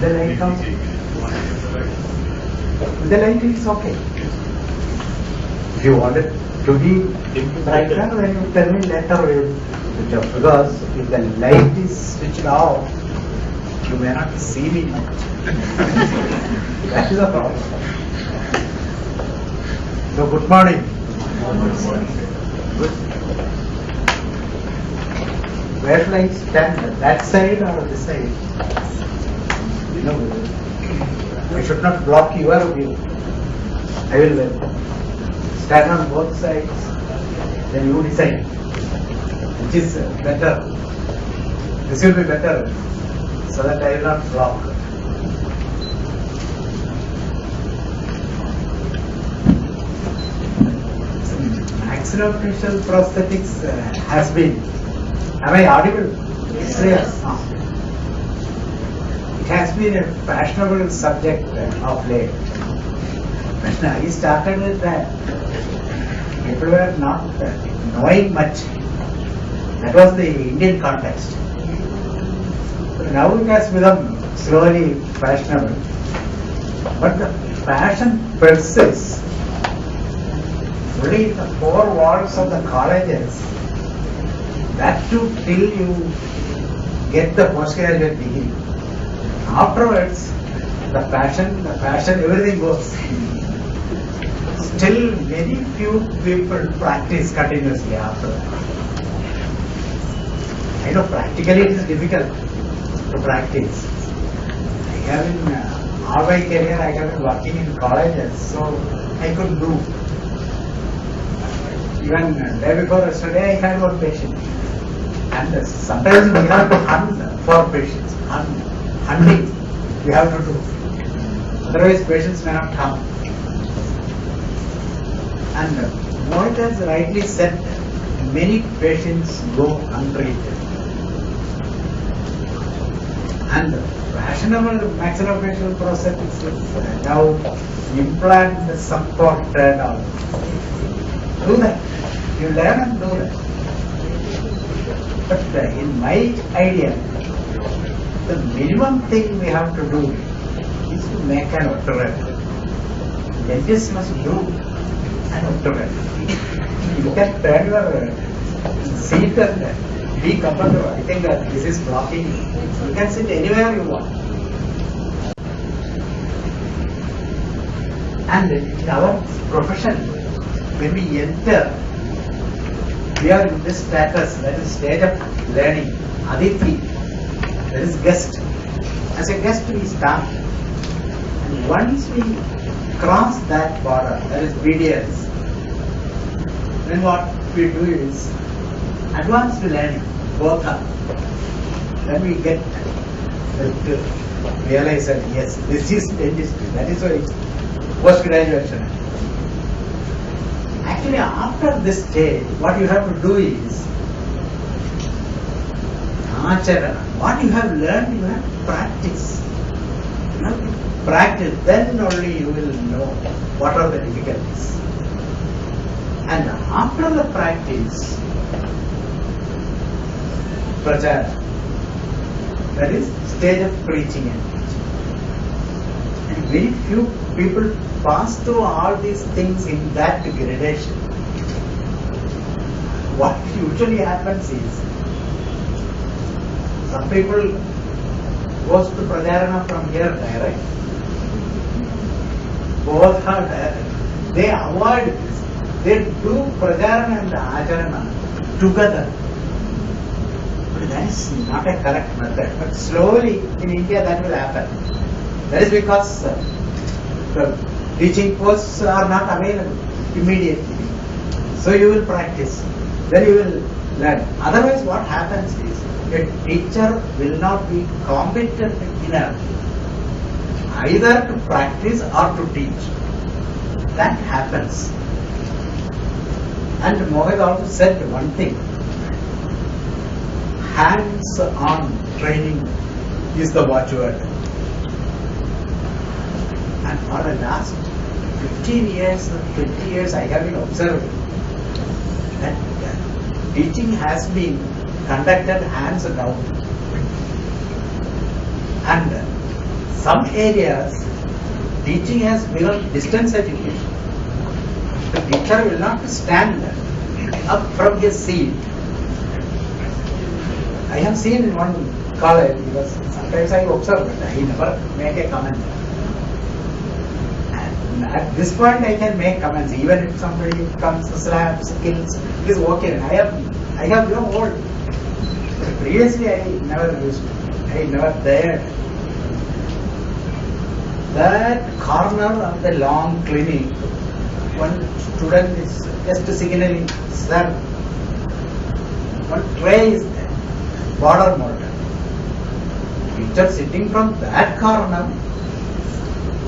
the light comes, the light is okay. If you want it to be brighter, then you tell me later we will switch off. Because if the light is switched off, you may not see me much. That is the problem. So good morning. Good. Where shall I stand? That side or this side? You know, I should not block your view. I will stand on both sides. Then you decide which is better. This will be better, so that I will not block. Maxillofacial prosthetics has been. Am I audible? Yes. It has been a fashionable subject of late. When I started with that, people were not knowing much. That was the Indian context. But now it has become slowly fashionable. But the fashion persists. Only the four walls of the colleges, that too till you get the postgraduate degree. Afterwards, the fashion, everything goes. Still, very few people practice continuously after that. I know practically it is difficult to practice. I have in all my career, I have been working in colleges, so I could do. Even day before yesterday, I had one patient. And sometimes we have to hunt for patients. Hunting we have to do. Otherwise, patients may not come. And Mohit has rightly said, many patients go untreated. And fashionable maxillofacial prosthetics is now implant supported or do that. You learn and do that. But in my idea, the minimum thing we have to do is to make an optometry. Dentist must do an optometry. You can turn your seat and be comfortable. I think that this is blocking. You can sit anywhere you want. And in our profession, when we enter, we are in this status, that is stage of learning, Aditi, that is guest. As a guest we start, and once we cross that border, that is BDS, then what we do is advanced learning, both are. Then we get to realize that yes, this is dentistry, that is why it's post-graduation. Actually, after this stage, what you have to do is acharana. What you have learned, you have to practice. You have to practice, then only you will know what are the difficulties. And after the practice, prachara, that is stage of preaching and teaching. And very few people pass through all these things in that gradation. What usually happens is, some people goes to Prajarana from here direct. Both are direct. They avoid this. They do Prajarana and Acharana together. But that is not a correct method. But slowly in India that will happen. That is because the teaching posts are not available immediately. So you will practice. Then you will learn. Otherwise what happens is, a teacher will not be competent enough either to practice or to teach. That happens. And Mohit also said one thing. Hands-on training is the watchword. And for the last 15 years, 20 years, I have been observing that teaching has been conducted hands down. And some areas, teaching has become distance education. The teacher will not stand up from his seat. I have seen in one college, because sometimes I observe it, I never make a comment. And at this point I can make comments, even if somebody comes, slaps, kills, it is okay. I have grown old. But previously I never used to. I never dared. That corner of the long clinic, one student is just signaling, sir, one tray is there, water motor. Teacher sitting from that corner,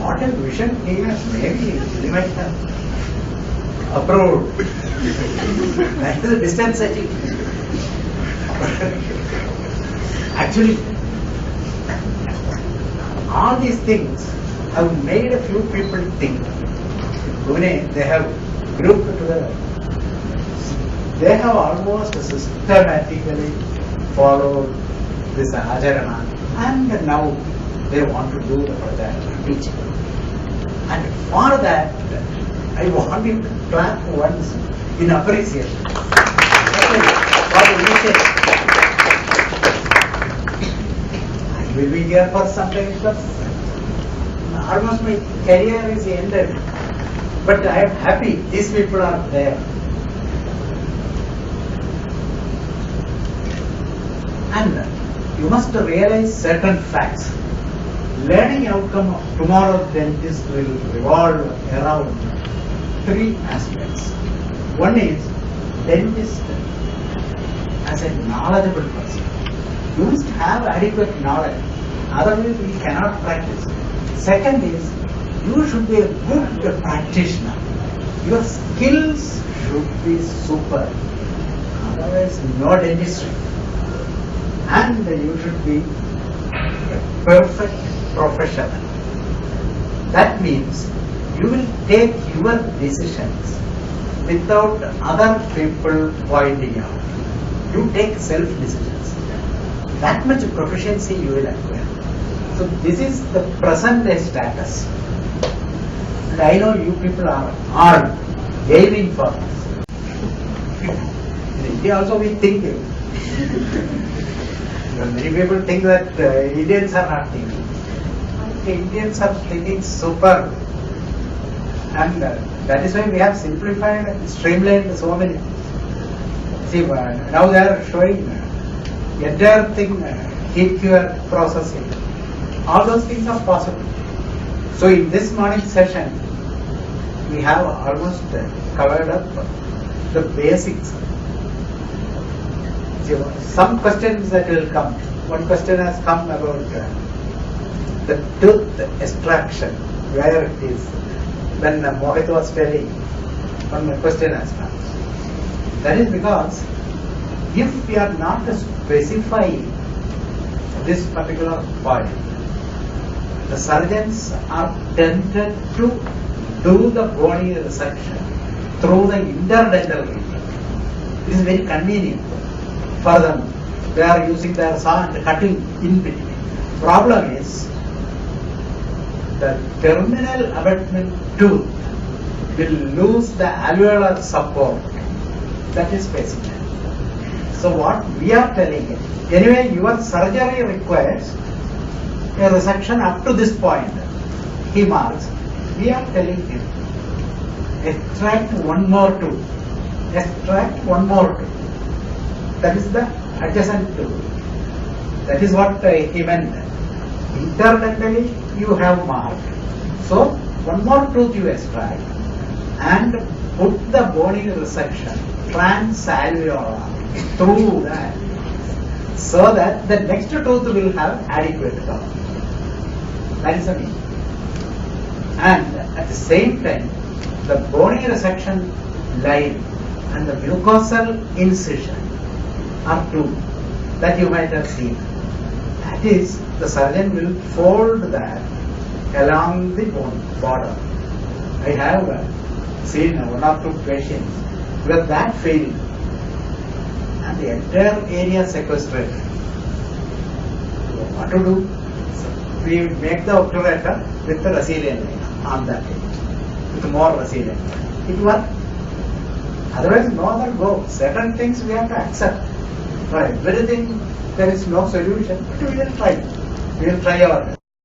what a vision he has, maybe he might have approved. That is a distance education. Actually, all these things have made a few people think. Pune, they have grouped together. They have almost systematically followed this Ajarana, and now they want to do the Pratyayana teaching. And for that, I want you to clap once in appreciation. For the initiative. I will be here for some time because almost my career is ended. But I am happy these people are there. And you must realize certain facts. Learning outcome of tomorrow's dentist will revolve around three aspects. One is dentist as a knowledgeable person. You must have adequate knowledge, otherwise we cannot practice. Second is, you should be a good practitioner. Your skills should be super, otherwise no dentistry. And you should be a perfect professional. That means you will take your decisions without other people pointing out. You take self-decisions. That much proficiency you will acquire. So this is the present day status. And I know you people are aiming for this. In India also we think. Many people think that Indians are not thinking. Indians are thinking super. And that is why we have simplified and streamlined so many. See, now they are showing entire thing, heat cure processing. All those things are possible. So in this morning session, we have almost covered up the basics. See, some questions that will come. One question has come about the tooth extraction, where it is. When Mohit was telling, one question has come. That is because if we are not specifying this particular point, the surgeons are tempted to do the bony resection through the interdental region. It is very convenient for them. They are using their saw and cutting in between. Problem is, the terminal abutment tooth will lose the alveolar support. That is basically. So what we are telling is, anyway, your surgery requires a resection up to this point. He marks. We are telling him, extract one more tooth. Extract one more tooth. That is the adjacent tooth. That is what he meant. Interdentally you have marked. So one more tooth you extract and put the bony resection transalveolar through that, so that the next tooth will have adequate cover. That is the meaning. And at the same time, the bony resection line and the mucosal incision are two that you might have seen. That is, the surgeon will fold that along the bone border. I have seen one or two patients with that failing and the entire area sequestrated. What to do? we make the obturator with the Rasilian line on that end, with more Rasilian. It works. Otherwise, no other go. Certain things we have to accept. For everything, there is no solution, but we will try. We will try our best.